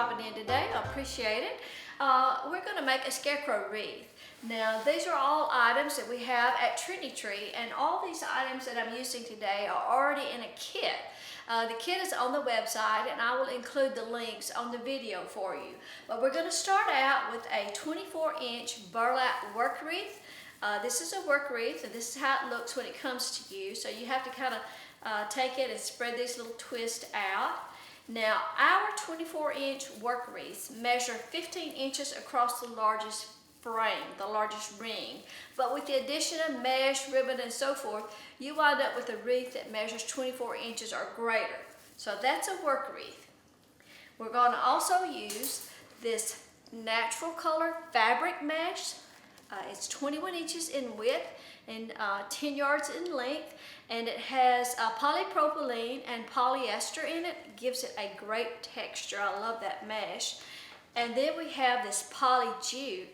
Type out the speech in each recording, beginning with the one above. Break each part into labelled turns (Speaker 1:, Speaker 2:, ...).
Speaker 1: dropping in today. I appreciate it. We're going to make a Scarecrow wreath. Now, these are all items that we have at Trendy Tree, and all these items that I'm using today are already in a kit. The kit is on the website, and I will include the links on the video for you. But we're going to start out with a 24-inch burlap work wreath. This is a work wreath, and this is how it looks when it comes to you. So you have to kind of take it and spread these little twists out. Now, our 24-inch work wreaths measure 15 inches across the largest frame, the largest ring. But with the addition of mesh, ribbon, and so forth, you wind up with a wreath that measures 24 inches or greater. So that's a work wreath. We're going to also use this natural color fabric mesh. It's 21 inches in width and 10 yards in length, and it has polypropylene and polyester in it. It gives it a great texture. I love that mesh. And then we have this poly jute.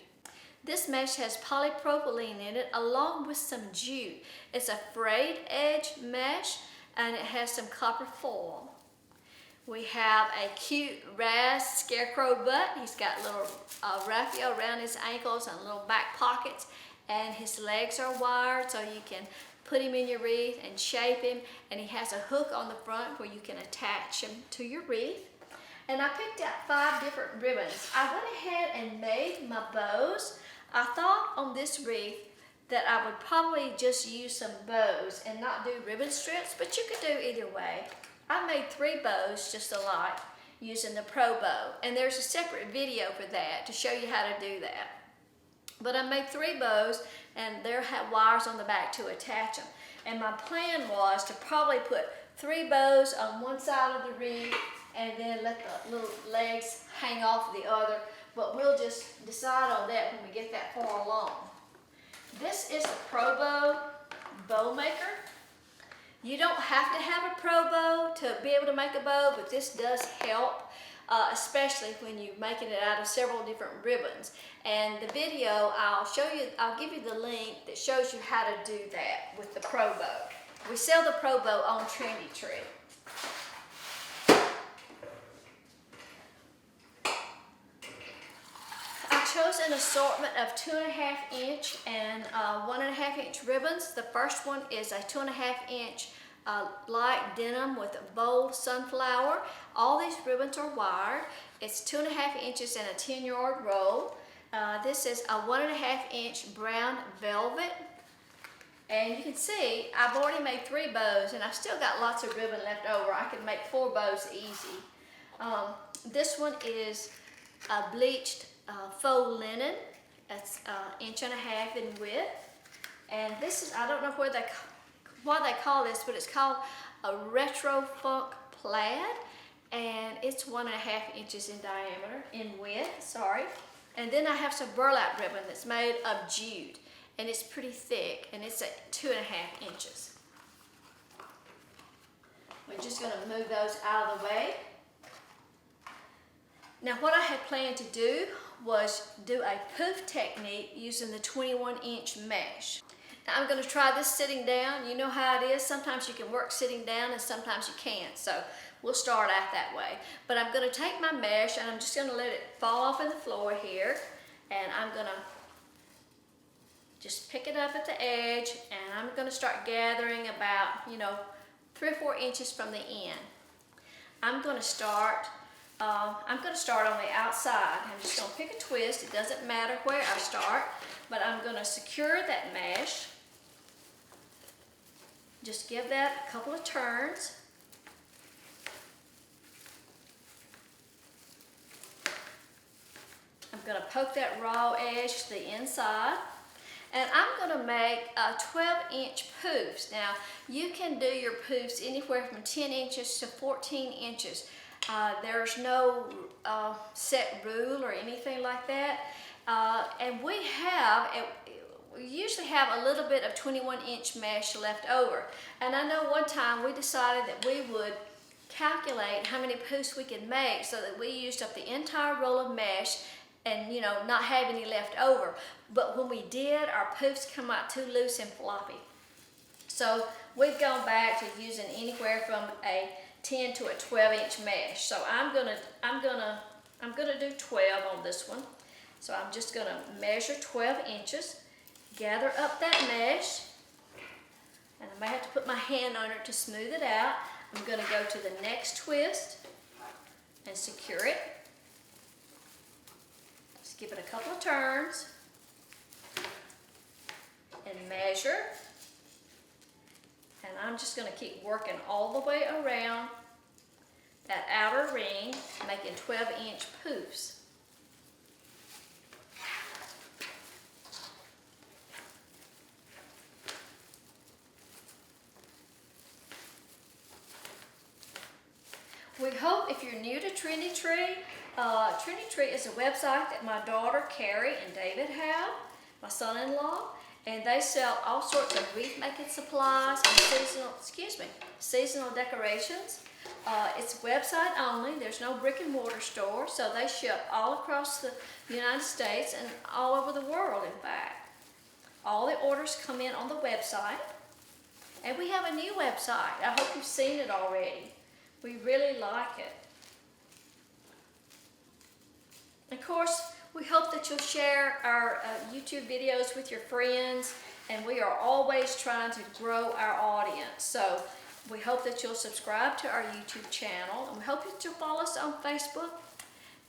Speaker 1: This mesh has polypropylene in it along with some jute. It's a frayed edge mesh, and it has some copper foil. We have a cute Raz Scarecrow butt. He's got little raffia around his ankles and little back pockets, and his legs are wired so you can put him in your wreath and shape him, and he has a hook on the front where you can attach him to your wreath. And I picked out 5 different ribbons. I went ahead and made my bows. I thought on this wreath that I would probably just use some bows and not do ribbon strips, but you could do either way. I made 3 bows just alike using the Pro Bow, and there's a separate video for that to show you how to do that. But I made 3 bows, and they have wires on the back to attach them. And my plan was to probably put 3 bows on one side of the wreath and then let the little legs hang off the other. But we'll just decide on that when we get that far along. This is the Pro Bow maker. You don't have to have a Pro Bow to be able to make a bow, but this does help, especially when you're making it out of several different ribbons. And the video, I'll give you the link that shows you how to do that with the Pro Bow. We sell the Pro Bow on Trendy Tree. I chose an assortment of 2.5 inch and 1.5 inch ribbons. The first one is a 2.5 inch light denim with a bold sunflower. All these ribbons are wired. It's 2.5 inches and a 10-yard roll. This is a 1.5 inch brown velvet. And you can see I've already made 3 bows, and I've still got lots of ribbon left over. I can make 4 bows easy. This one is a bleached faux linen. That's 1.5 inches in width. And this is, I don't know why they call this, but it's called a retro funk plaid, and it's 1.5 inches in diameter, in width, sorry. And then I have some burlap ribbon that's made of jute, and it's pretty thick, and it's at 2.5 inches. We're just going to move those out of the way. Now, what I had planned to do was do a poof technique using the 21-inch mesh. Now, I'm going to try this sitting down. You know how it is. Sometimes you can work sitting down and sometimes you can't. So we'll start out that way. But I'm going to take my mesh and I'm just going to let it fall off on the floor here. And I'm going to just pick it up at the edge, and I'm going to start gathering about, 3 or 4 inches from the end. I'm going to start on the outside. I'm just going to pick a twist. It doesn't matter where I start, but I'm going to secure that mesh. Just give that a couple of turns. I'm going to poke that raw edge to the inside. And I'm going to make 12-inch poofs. Now, you can do your poofs anywhere from 10 inches to 14 inches. There's no set rule or anything like that. And we usually have a little bit of 21-inch mesh left over. And I know one time we decided that we would calculate how many poofs we could make so that we used up the entire roll of mesh and not have any left over. But when we did, our poofs come out too loose and floppy. So we've gone back to using anywhere from a 10 to a 12-inch mesh. So I'm gonna I'm going to do 12 on this one. So I'm just going to measure 12 inches, gather up that mesh, and I may have to put my hand on it to smooth it out. I'm going to go to the next twist and secure it. Just give it a couple of turns and measure. And I'm just going to keep working all the way around that outer ring, making 12-inch poofs. We hope if you're new to Trendy Tree, Trendy Tree is a website that my daughter Carrie and David have, my son-in-law, and they sell all sorts of wreath making supplies and seasonal decorations. It's website only. There's no brick and mortar store, so they ship all across the United States and all over the world, in fact. All the orders come in on the website, and we have a new website. I hope you've seen it already. We really like it. Of course, we hope that you'll share our YouTube videos with your friends, and we are always trying to grow our audience. So we hope that you'll subscribe to our YouTube channel, and we hope that you'll follow us on Facebook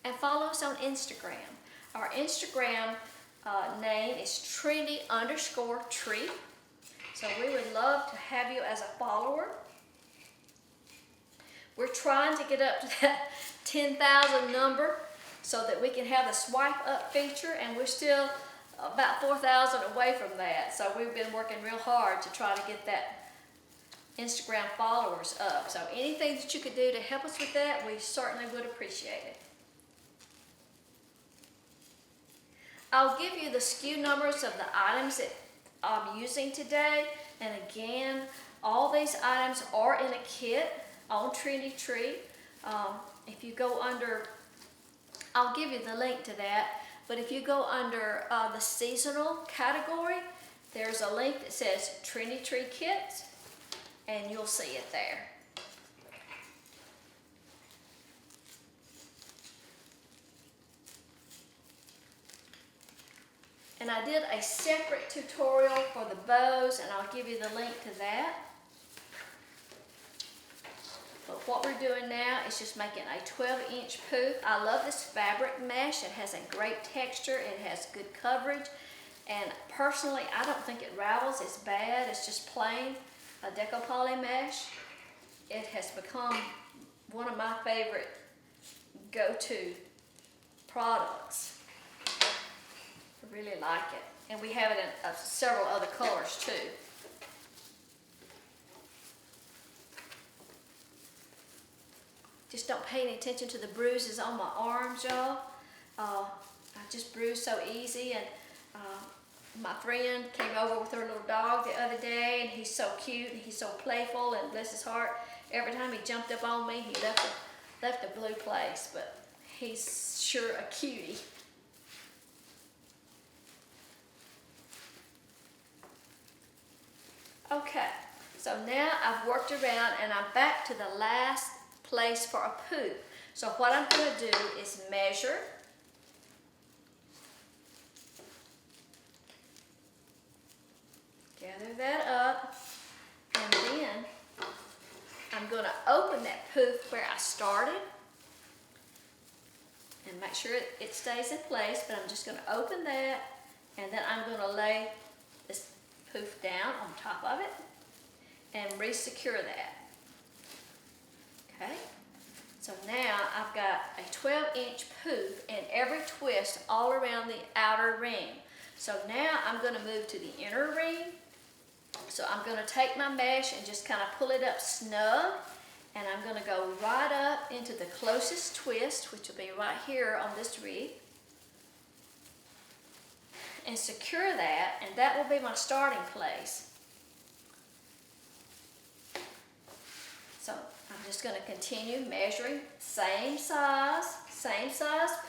Speaker 1: and follow us on Instagram. Our Instagram name is trendy_tree. So we would love to have you as a follower. We're trying to get up to that 10,000 number so that we can have the swipe up feature, and we're still about 4,000 away from that. So we've been working real hard to try to get that Instagram followers up. So anything that you could do to help us with that, we certainly would appreciate it. I'll give you the SKU numbers of the items that I'm using today. And again, all these items are in a kit on Trendy Tree. If you go under, I'll give you the link to that, but if you go under the seasonal category, there's a link that says Trendy Tree Kits, and you'll see it there. And I did a separate tutorial for the bows, and I'll give you the link to that. But what we're doing now is just making a 12-inch poof. I love this fabric mesh. It has a great texture. It has good coverage. And personally, I don't think it ravels. It's bad. It's just plain a deco poly mesh. It has become one of my favorite go-to products. I really like it. And we have it in several other colors too. Just don't pay any attention to the bruises on my arms, y'all. I just bruise so easy, and my friend came over with her little dog the other day, and he's so cute, and he's so playful, and bless his heart, every time he jumped up on me, he left a blue place, but he's sure a cutie. Okay, so now I've worked around, and I'm back to the last place for a poof. So what I'm going to do is measure, gather that up, and then I'm going to open that poof where I started and make sure it stays in place, but I'm just going to open that, and then I'm going to lay this poof down on top of it and re-secure that. Okay, so now I've got a 12-inch poof and every twist all around the outer ring. So now I'm going to move to the inner ring. So I'm going to take my mesh and just kind of pull it up snug, and I'm going to go right up into the closest twist, which will be right here on this wreath, and secure that, and that will be my starting place. So I'm just going to continue measuring, same size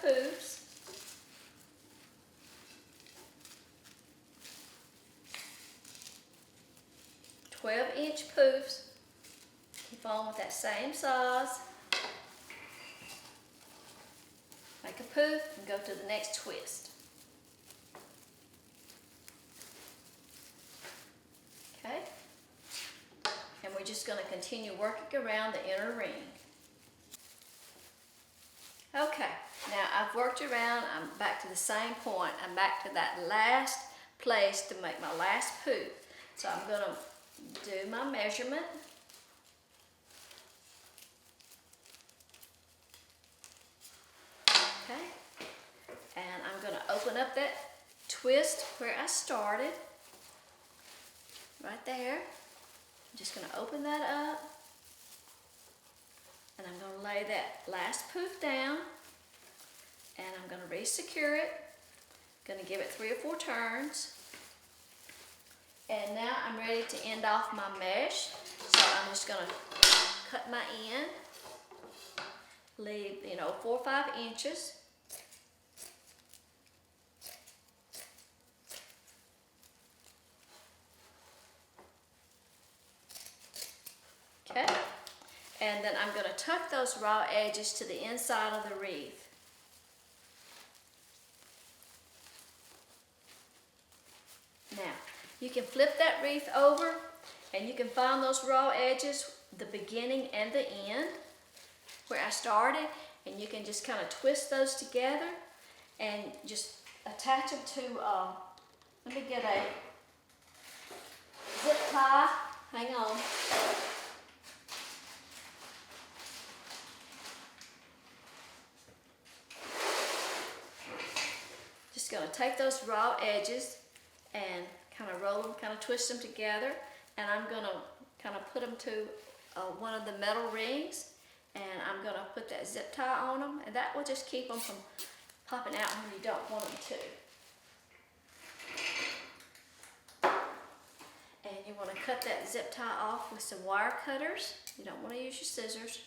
Speaker 1: poofs. "12-inch poofs." Keep on with that same size. make a poof, and go to the next twist. Okay? And we're just going to continue working around the inner ring. Okay, now I've worked around, I'm back to the same point. I'm back to that last place to make my last poof. So I'm going to do my measurement. Okay, and I'm going to open up that twist where I started, right there. I'm just going to open that up, and I'm going to lay that last poof down, and I'm going to re-secure it. Going to give it 3 or 4 turns, and now I'm ready to end off my mesh. So I'm just going to cut my end, leave 4 or 5 inches. Okay, and then I'm going to tuck those raw edges to the inside of the wreath. Now, you can flip that wreath over and you can find those raw edges, the beginning and the end, where I started, and you can just kind of twist those together and just attach them to, let me get a zip tie, hang on. Just going to take those raw edges and kind of roll them, kind of twist them together, and I'm going to kind of put them to one of the metal rings, and I'm going to put that zip tie on them, and that will just keep them from popping out when you don't want them to. And you want to cut that zip tie off with some wire cutters. You don't want to use your scissors.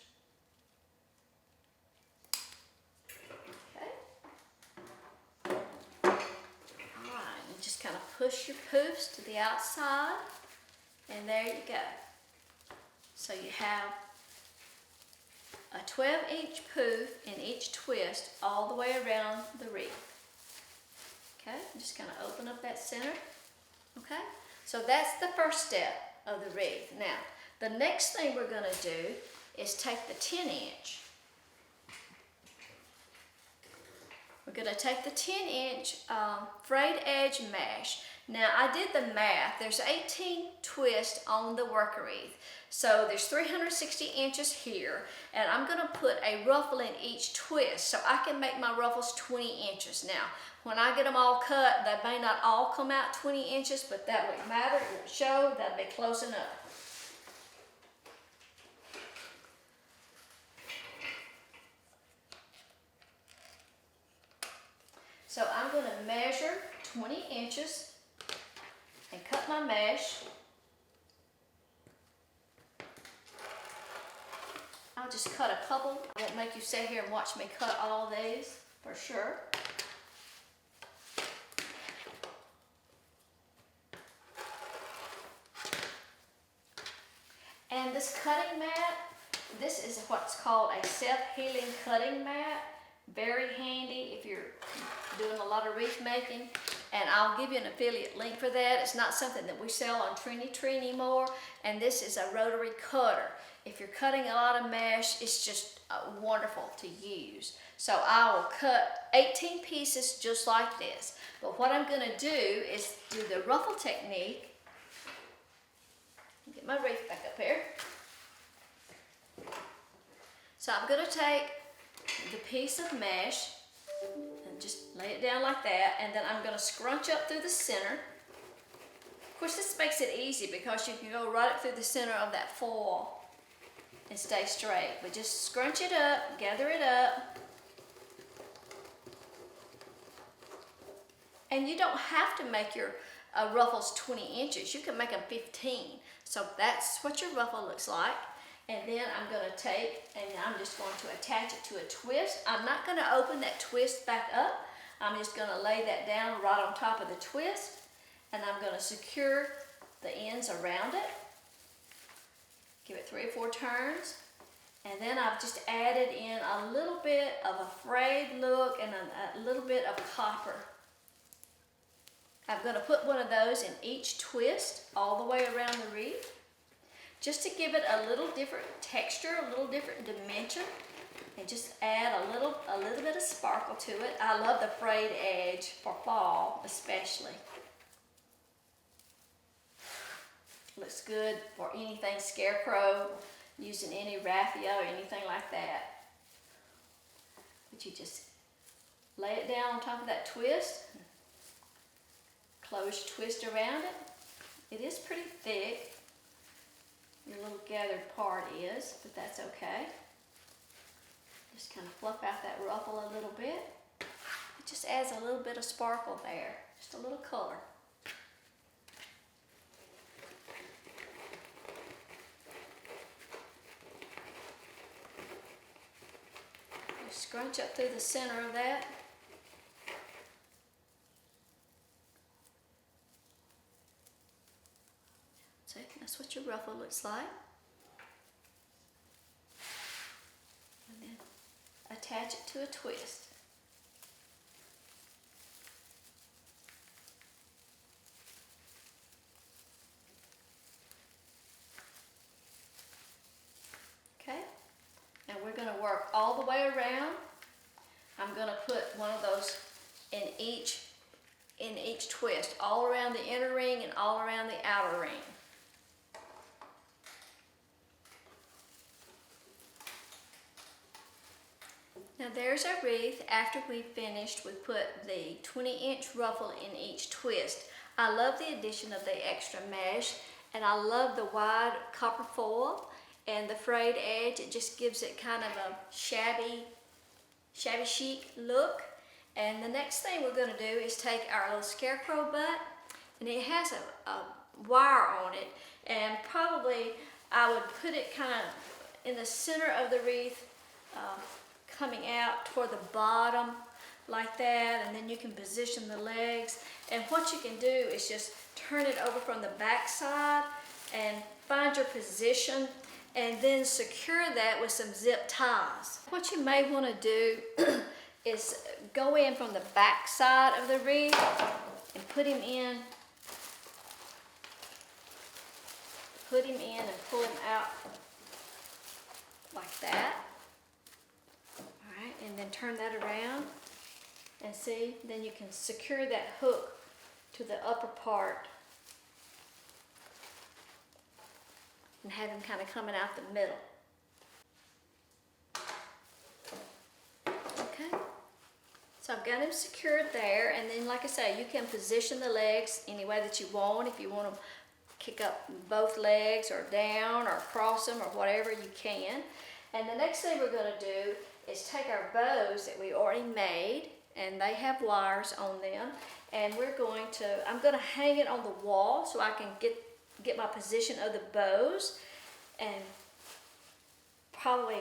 Speaker 1: Kind of push your poofs to the outside, and there you go. So you have a 12-inch poof in each twist all the way around the wreath. Okay, just kind of open up that center. Okay, so that's the first step of the wreath. Now, the next thing we're going to do is take the 10-inch. We're going to take the 10-inch frayed edge mesh. Now, I did the math. There's 18 twists on the worker wreath. So there's 360 inches here, and I'm going to put a ruffle in each twist so I can make my ruffles 20 inches. Now, when I get them all cut, they may not all come out 20 inches, but that won't matter. It will show. That'll be close enough. So I'm going to measure 20 inches and cut my mesh. I'll just cut a couple. I won't make you sit here and watch me cut all these for sure. And this cutting mat, this is what's called a self-healing cutting mat. Very handy if you're doing a lot of wreath making, and I'll give you an affiliate link for that. It's not something that we sell on Trendy Tree anymore, and this is a rotary cutter. If you're cutting a lot of mesh, it's just wonderful to use. So I will cut 18 pieces just like this, but what I'm going to do is do the ruffle technique. Get my wreath back up here. So I'm going to take the piece of mesh and just lay it down like that, and then I'm going to scrunch up through the center. Of course, this makes it easy because you can go right up through the center of that foil and stay straight, but just scrunch it up, gather it up, and you don't have to make your ruffles 20 inches. You can make them 15, so that's what your ruffle looks like. And then I'm going to take, and I'm just going to attach it to a twist. I'm not going to open that twist back up. I'm just going to lay that down right on top of the twist, and I'm going to secure the ends around it. Give it 3 or 4 turns, And then I've just added in a little bit of a frayed look and a little bit of copper. I'm going to put one of those in each twist all the way around the wreath, just to give it a little different texture, a little different dimension, and just add a little bit of sparkle to it. I love the frayed edge for fall, especially. Looks good for anything Scarecrow, using any raffia or anything like that. But you just lay it down on top of that twist, close your twist around it. It is pretty thick, your little gathered part is, but that's okay. Just kind of fluff out that ruffle a little bit. It just adds a little bit of sparkle there, just a little color. Scrunch up through the center of that. See, that's what your ruffle looks like. And then attach it to a twist. Okay, and we're going to work all the way around. I'm going to put one of those in each twist, all around the inner ring and all around the outer ring. Now there's our wreath. After we finished, we put the 20-inch ruffle in each twist. I love the addition of the extra mesh, and I love the wide copper foil and the frayed edge. It just gives it kind of a shabby chic look. And the next thing we're going to do is take our little Scarecrow butt, and it has a wire on it, and probably I would put it kind of in the center of the wreath, coming out toward the bottom like that, and then you can position the legs. And what you can do is just turn it over from the back side and find your position, and then secure that with some zip ties. What you may want to do is go in from the back side of the wreath and put him in and pull him out like that. Alright, and then turn that around and see, then you can secure that hook to the upper part and have him kind of coming out the middle. Okay, so I've got him secured there, and then like I say, you can position the legs any way that you want. If you want to kick up both legs or down or cross them or whatever, you can. And the next thing we're going to do is take our bows that we already made, and they have wires on them, and I'm going to hang it on the wall so I can get my position of the bows, and probably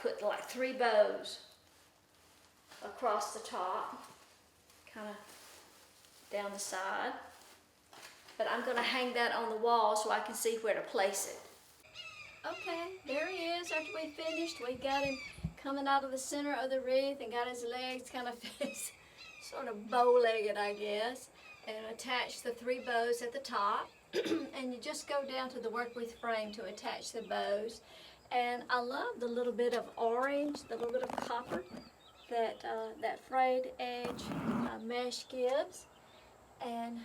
Speaker 1: put 3 bows across the top, kind of down the side. But I'm going to hang that on the wall so I can see where to place it. Okay, there he is. After we finished, we got him coming out of the center of the wreath and got his legs kind of sort of bow-legged, I guess, and attached the 3 bows at the top. And you just go down to the work wreath frame to attach the bows. And I love the little bit of orange, the little bit of copper that frayed edge mesh gives. And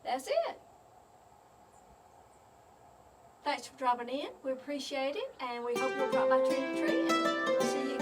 Speaker 1: that's it. Thanks for dropping in. We appreciate it, and we hope you'll drop by Trendy Tree, and we'll see you